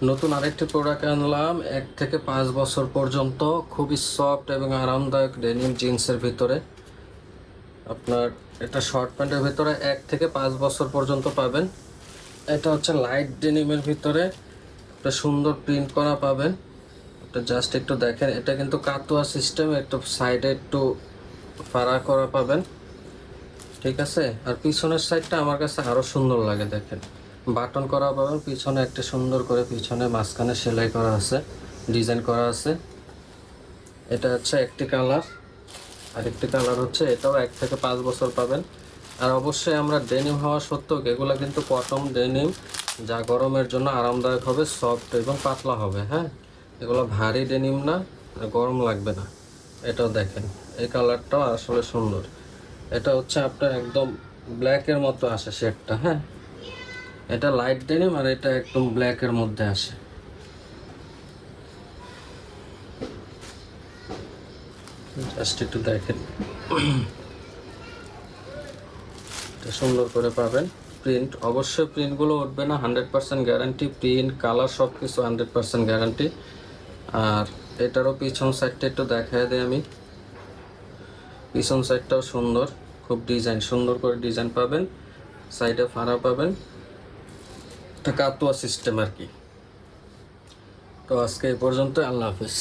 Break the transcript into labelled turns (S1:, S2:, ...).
S1: নতুন আরেকটি প্রোডাক্ট আনলাম 1 থেকে 5 বছর পর্যন্ত খুবই সফট এবং আরামদায়ক ডেনিম জিন্সের ভিতরে। আপনার এটা শর্ট প্যান্টের ভিতরে 1 থেকে 5 বছর পর্যন্ত পাবেন। এটা হচ্ছে লাইট ডেনিমের ভিতরে একটা সুন্দর প্রিন্ট করা পাবেন। এটা জাস্ট একটু দেখেন, এটা কিন্তু কাতুয়া সিস্টেম, একটু সাইডে একটু ফাড়া করা পাবেন, ঠিক আছে। আর পিছনের সাইডটা আমার কাছে আরও সুন্দর লাগে, দেখেন বাটন করা পাবেন পিছনে, একটা সুন্দর করে পিছনে মাঝখানে সেলাই করা আছে, ডিজাইন করা আছে। এটা হচ্ছে একটি কালার, আর একটি কালার হচ্ছে এটাও 1 থেকে 5 বছর পাবেন। আর অবশ্যই আমরা ডেনিম হওয়া সত্ত্বেও এগুলো কিন্তু কটন ডেনিম, যা গরমের জন্য আরামদায়ক হবে, সফট এবং পাতলা হবে। হ্যাঁ, এগুলো ভারী ডেনিম না, গরম লাগবে না। এটাও দেখেন, এই কালারটাও আসলে সুন্দর। এটা হচ্ছে আপনার একদম ব্ল্যাকের মতো আসে শেডটা। হ্যাঁ, এটা লাইট ডেনিম আর এটা একদম ব্ল্যাকের মধ্যে আসে। জাস্ট একটু দেখেন, এটা সুন্দর করে পাবেন। প্রিন্ট অবশ্যই প্রিন্টগুলো উঠবে না, 100% গ্যারান্টি। প্রিন্ট কালার সব কিছু 100% গ্যারান্টি। আর এটারও পিছন সাইডটা একটু দেখায় দিই আমি। পিছন সাইডটাও সুন্দর, খুব ডিজাইন, সুন্দর করে ডিজাইন পাবেন, সাইডে ফাড়া পাবেন, এটা কাতুয়া সিস্টেম আর কি। তো আজকে এই পর্যন্ত, আল্লাহ হাফেজ।